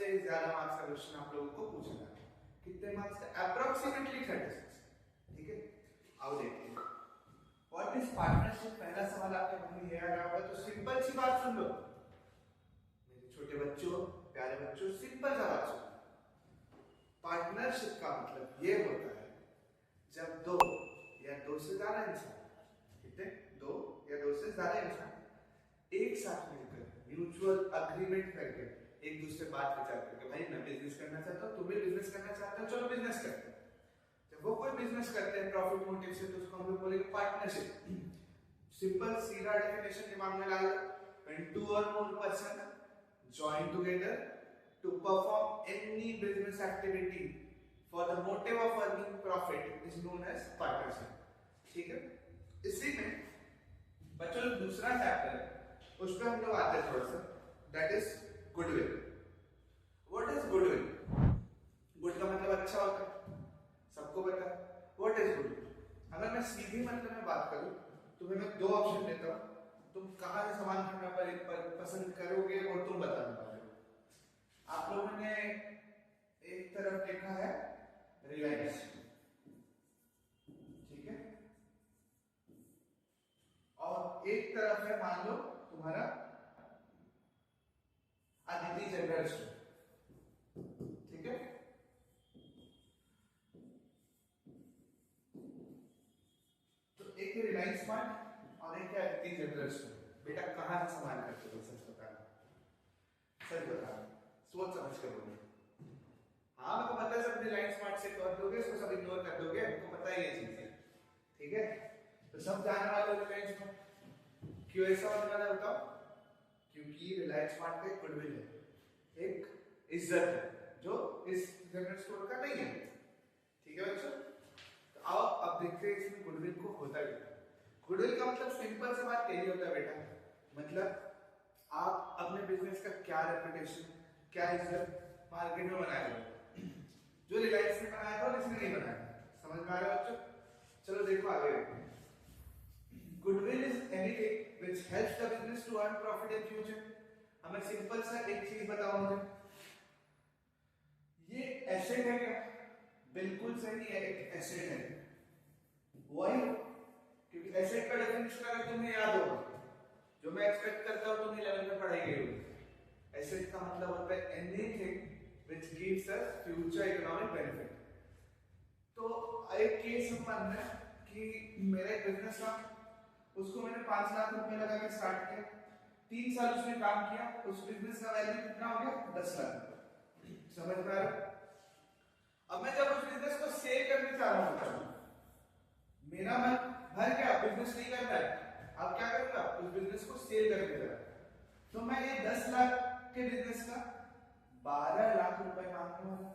सबसे ज्यादा मार्क्स का क्वेश्चन आप लोगों को पूछना है। कितने मार्क्स का? अप्रोक्सीमेटली 36। ठीक है, आओ देखते हैं व्हाट इज पार्टनरशिप। पहला सवाल आपके मन में आ रहा होगा, तो सिंपल सी बात सुन लो मेरे छोटे बच्चों, प्यारे बच्चों, सिंपल सा बात सुनो। पार्टनरशिप का मतलब ये होता है जब दो या दो से ज्यादा इंसान, कितने? दो या दो से ज्यादा इंसान एक साथ मिलकर म्यूचुअल अग्रीमेंट करके एक दूसरे बात विचार करके, भाई मैं बिजनेस करना चाहता हूँ, तुम भी बिजनेस करना चाहते हो, चलो बिजनेस करते हैं। जब वो कोई बिजनेस करते हैं प्रॉफिट मोटिव से, तो उसको हम लोग बोलेंगे पार्टनरशिप। सिंपल सीधा डेफिनेशन दिमाग में ला लो, when two or more person join together to perform any business activity for the motive of earning profit is known as partnership। ठीक है, इसी में बच्चों दूसरा चैप्टर है, उस पर हम लोग आते हैं थोड़ा सा, that is goodwill. What is goodwill? Good का मतलब अच्छा होता है, सबको पता है। What is goodwill? अगर मैं सीधी मतलब में बात करूं, तुम्हें मैं दो ऑप्शन देता हूं, तुम कहां से सामान खरीदना पसंद करोगे और तुम बताने वाले हो। आप लोगों ने एक तरफ देखा है रिलायंस, ठीक है, और एक तरफ है मान लो तुम्हारा आदित्य जनरल स्टोर, ठीक है। तो एक है रिलायंस स्मार्ट और एक है आदित्य जनरल स्टोर। बेटा कहां से सामान करते हो? सच बताना, सच बताना, सोच समझ कर बोलो। हाँ मेरे को पता है सब रिलायंस स्मार्ट से कर दोगे, इसको सब इग्नोर कर दोगे, हमको पता है ये चीज है, ठीक है। तो सब जानने वाले रिलायंस स्मार्ट। क्यों ऐसा होने वाला बताओ? क्योंकि रिलायंस स्मार्ट का एक गुडविल है, एक इज्जत है जो इस जनरल स्टोर का नहीं है, ठीक है बच्चों। तो आओ अब देखते हैं इसमें गुडविल को होता क्या है। गुडविल का मतलब सिंपल सी बात यही होता है बेटा, मतलब आप अपने बिजनेस का क्या रेपुटेशन, क्या इज्जत मार्केट में बनाए हो, जो रिलायंस ने बनाया था और इसने नहीं बनाया। समझ में आ रहा है बच्चों? चलो देखो आगे। Goodwill is anything which helps the business to earn profit in future. हमें सिंपल सा एक चीज बताओ मुझे, ये एसेट है क्या? बिल्कुल सही नहीं है, एक एसेट है। व्हाई? क्योंकि एसेट का डेफिनेशन अगर तुम्हें याद हो, जो मैं एक्सपेक्ट करता हूं तुम 11 में पढ़ाई गई होगी, एसेट का मतलब होता है anything which gives us future economic benefit. तो एक केस हम मान रहे हैं कि मेरा एक बिजनेस था, उसको मैंने 5 लाख रुपए लगा के स्टार्ट किया, 3 साल उसमें काम किया, उस बिजनेस का वैल्यू कितना हो गया? 10 लाख रुपए। समझ में आ रहा? अब मैं जब उस बिजनेस को सेल करने चाह रहा हूं, मेरा मन भर गया, बिजनेस नहीं करना है, अब क्या करूंगा? उस बिजनेस को सेल करने जा रहा हूं, तो मैं ये 10 लाख के बिजनेस का 12 लाख रुपए मांगने वाला।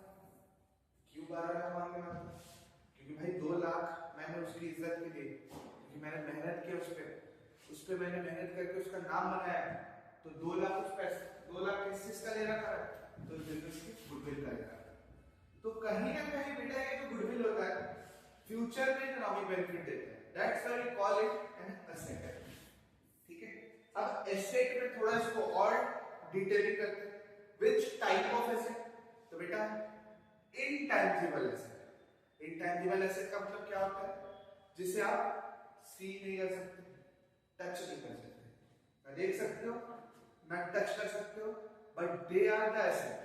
क्यों 12 लाख मांगने वाला? क्योंकि भाई 2 लाख मैंने उसकी इज्जत के लिए, क्योंकि मैंने मेहनत किया उस पे मैंने मेहनत करके उसका नाम बनाया, तो 2 लाख उस पैसे, 2 लाख किस का लेना था? तो बिजनेस की गुडविल का लेना। तो कहीं ना कहीं बेटा ये जो गुडविल होता है फ्यूचर में इकोनॉमिक बेनिफिट देता है, that's why we call it an asset, ठीक है। अब एसेट में थोड़ा इसको और डिटेलिंग करते हैं। Which type of asset? तो बेटा इनटैंजिबल एसेट। इनटैंजिबल एसेट का मतलब क्या होता है? जिसे आप सी नहीं कर सकते, टच नहीं कर सकते, ना देख सकते हो ना टच कर सकते हो, but they are the asset.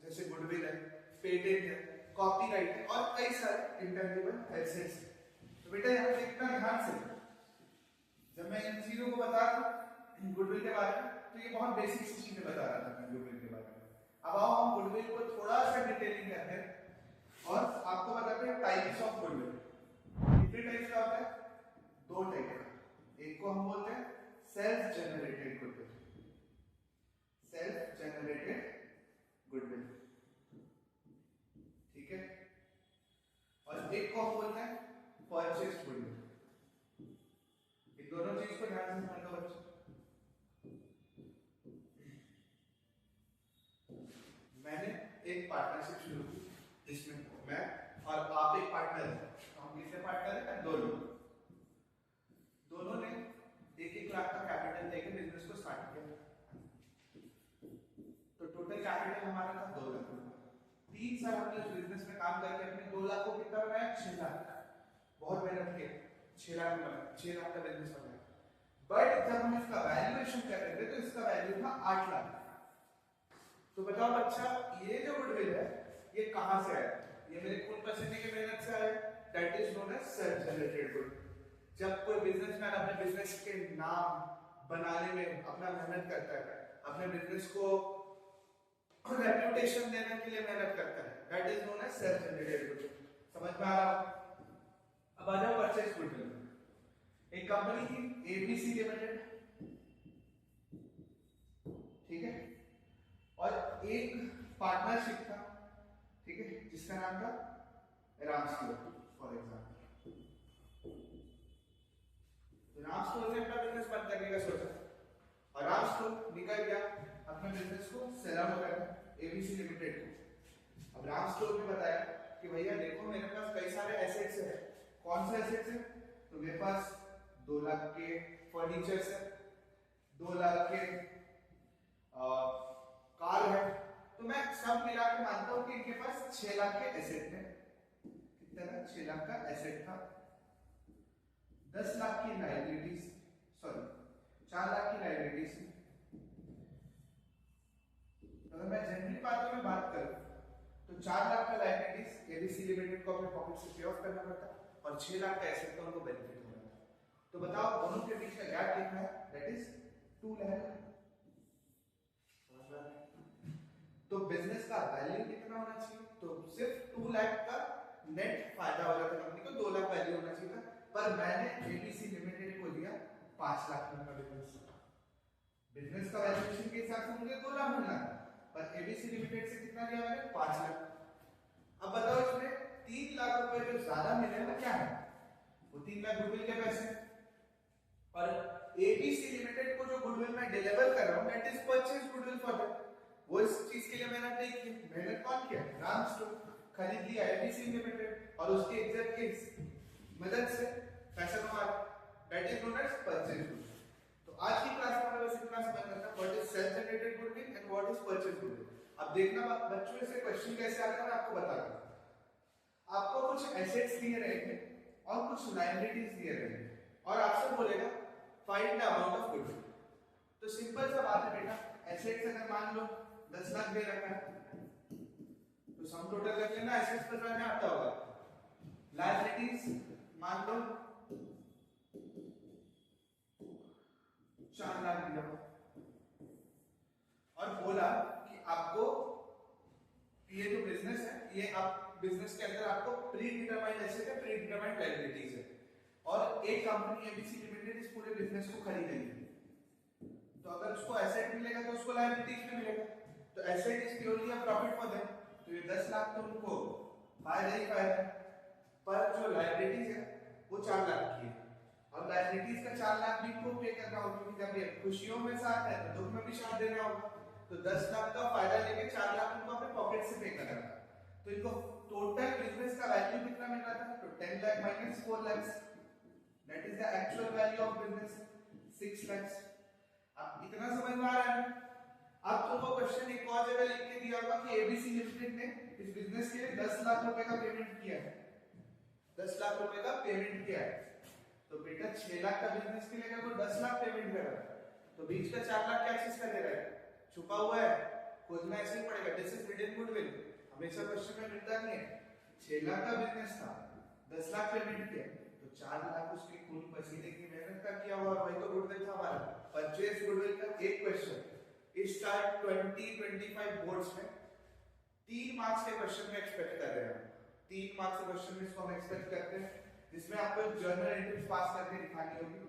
जैसे गुडविल है, पेटेंट है, कॉपीराइट है और कई सारे इंटेंजिबल एसेट्स हैं। तो बेटा यहां देखना ध्यान से, जब मैं इन चीजों को बता रहा हूं गुडविल के बारे में, तो ये बहुत बेसिक सी चीजें बता रहा था मैं गुडविल के बारे में। अब आओ हम गुडविल को थोड़ा सा डिटेलिंग करते हैं और आपको बताते हैं टाइप्स ऑफ गुडविल। कितने टाइप्स का होता है? 2 टाइप का। एक को हम बोलते हैं self generated goodwill, self generated goodwill, ठीक है, और एक को हम बोलते हैं परचेस्ड गुडविल। इन दोनों चीज को ध्यान से समझो बच्चों। मैंने एक पार्टनरशिप शुरू की जिसमें मैं और आप एक पार्टनर है। हम किससे पार्टनर है? 2 लोग। दोनों ने 1-1 लाख का कैपिटल देकर बिजनेस को स्टार्ट किया, तो टोटल कैपिटल हमारा था 2 साल हमने उस बिजनेस में काम करके अपने 2 लाख को कितना बनाया, 6 लाख। बहुत मेहनत की, 6 लाख में बना, 6 लाख का बिजनेस बनाया। बट जब हम इसका वैल्यूएशन कर रहे थे तो इसका वैल्यू था 8 लाख। तो बताओ बच्चा, ये जो गुडविल है ये कहां से आया? ये मेरे खून पसीने की मेहनत से आया। That is known as self generated goodwill. जब कोई बिजनेसमैन अपने बिजनेस के नाम बनाने में अपना मेहनत करता है, अपने बिजनेस को रेप्यूटेशन देने के लिए मेहनत करता है, that is known as self generated goodwill. समझ में आ रहा? अब आ जाओ परचेज गुडविल। एक कंपनी थी एबीसी लिमिटेड, ठीक है, और एक पार्टनरशिप था, ठीक है, जिसका नाम था रामस्टोर फॉर एग्जांपल। तो रामस्टोर ने अपना बिजनेस बंद करने का सोचा और रामस्टोर निकल गया अपने बिजनेस को सेल आउट करने एबीसी लिमिटेड को। अब रामस्टोर ने बताया कि भैया देखो मेरे पास कई सारे एसेट्स हैं। कौन से एसेट्स हैं? तो मेरे पास 2 लाख के फर्नीचर्स है, 2 लाख के कार है, तो मैं सब मिला के मानता हूं कि इनके पास 6 लाख के एसेट है। कितना था? 6 लाख का एसेट था। 10 लाख की लायबिलिटीज, सॉरी 4 लाख की लायबिलिटीज। अगर मैं जनरली बातों में बात करूं तो 4 लाख का लायबिलिटीज एबीसी लिमिटेड को अपने पॉकेट से पे ऑफ करना पड़ता और 6 लाख का एसेट का उनको बेनिफिट होना था। तो बताओ दोनों के बीच का गैप कितना है? That is 2 lakh. तो बिजनेस का वैल्यू कितना होना चाहिए? तो सिर्फ 2 लाख का नेट फायदा हो जाता कंपनी को, 2 लाख वैल्यू होना चाहिए था। पर मैंने एबीसी लिमिटेड को दिया 5 लाख का बिजनेस। बिजनेस का वैल्यूएशन के हिसाब से मुझे 2 लाख मिलना था, पर एबीसी लिमिटेड से कितना लिया मैंने? 5 लाख। अब बताओ इसमें 3 लाख रुपए जो ज्यादा मिले वो क्या है? वो 3 लाख गुडविल के पैसे। और एबीसी लिमिटेड को जो गुडविल मैं डिलीवर कर रहा हूं that is purchase goodwill for that. वो इस चीज के लिए मेहनत नहीं की। मेहनत कौन किया? रामस्टोर खरीद लिया एबीसी लिमिटेड और उसके एग्जेक्ट की मदद से पैसा कमा, that is known as purchase goodwill. तो आज की क्लास में हमें बस इतना समझना था what is self generated goodwill and what is purchase goodwill. अब देखना बच्चों से क्वेश्चन कैसे आता है मैं आपको बता रहा हूं। आपको कुछ एसेट्स दिए रहेंगे और कुछ लायबिलिटीज दिए रहेंगे और आपसे बोलेगा find the amount of goodwill. तो सिंपल सा बात है बेटा, एसेट्स अगर मान लो 10 लाख दे रखा है तो सम टोटल कर लेना, एसेट्स पर में आता होगा। लायबिलिटीज मान लो 4 लाख दिया और बोला कि आपको ये जो बिजनेस है ये आप बिजनेस के अंदर आपको प्री डिटरमाइंड एसेट है, प्री डिटरमाइंड लायबिलिटीज है और एक कंपनी एबीसी लिमिटेड इस पूरे बिजनेस को खरीदेगी। तो अगर उसको एसेट मिलेगा तो उसको लायबिलिटीज भी मिलेगा। तो asset is purely a profit for them. तो ये 10 लाख तो उनको फायदा ही फायदा है, पर जो लायबिलिटीज है वो 4 लाख की है और लायबिलिटीज का 4 लाख भी इनको पे करना होगा क्योंकि जब ये खुशियों में साथ है तो दुख में भी साथ देना होगा। तो 10 लाख का फायदा लेके 4 लाख उनको अपने पॉकेट से पे करना था। तो इनको टोटल बिजनेस का वैल्यू कितना मिल रहा था? तो 10 lakh minus 4 lakh, that is the actual value of business 6 lakh. अब इतना समझ में आ रहा है? अब तुमको क्वेश्चन एक और जगह लिख के दिया होगा कि एबीसी लिमिटेड ने इस बिजनेस के लिए 10 लाख रुपए का पेमेंट किया है, 10 लाख रुपए का पेमेंट किया है। तो बेटा 6 लाख का बिजनेस के लिए अगर वो 10 लाख पेमेंट कर रहा है तो बीच का 4 लाख क्या चीज का दे रहा है? छुपा हुआ है, खोजना ऐसे ही पड़ेगा। दिस इज हिडन गुडविल, हमेशा क्वेश्चन में मिलता नहीं है। 6 लाख का बिजनेस था, 10 लाख पेमेंट किया तो 4 लाख उसके खून पसीने की मेहनत का किया हुआ, वही तो गुडविल था हमारा। परचेज गुडविल का एक क्वेश्चन इस टाइप 20-25 बोर्ड्स में 3 मार्क्स के क्वेश्चन में एक्सपेक्ट कर रहे हैं। 3 मार्क्स के क्वेश्चन में इसको हम एक्सपेक्ट करते हैं जिसमें आपको जर्नल एंट्रीज पास करके दिखानी होगी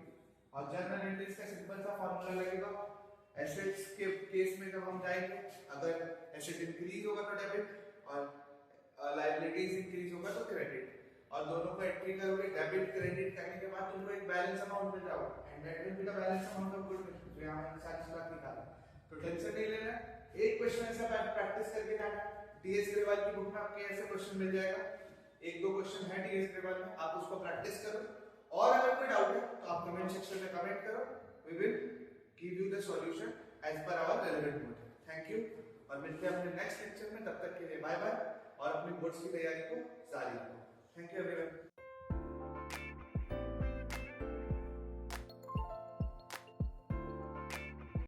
और जर्नल एंट्रीज का सिंपल सा फार्मूला लगेगा। एसेट्स के केस में जब हम जाएंगे, अगर एसेट इंक्रीज होगा तो डेबिट और लायबिलिटीज इंक्रीज होगा तो क्रेडिट, और दोनों को एंट्री करोगे डेबिट क्रेडिट करने के बाद तुमको एक बैलेंस अमाउंट मिल जाएगा and that will be the balance amount of goodwill. तो यहां मैंने सारी बात निकाला, तो टेंशन नहीं लेना। एक क्वेश्चन ऐसा प्रैक्टिस करके जाना। टीएस ग्रेवाल की बुक में आपके ऐसे क्वेश्चन मिल जाएगा, 1-2 क्वेश्चन है टीएस ग्रेवाल में, आप उसको प्रैक्टिस करो और अगर कोई डाउट है तो आप कमेंट सेक्शन में कमेंट करो, we will give you the solution as per our relevant mode. Thank you और मिलते हैं अपने नेक्स्ट लेक्चर में, तब तक के लिए बाय बाय। और अपनी बोर्ड्स की तैयारी को जारी रखो। Thank you.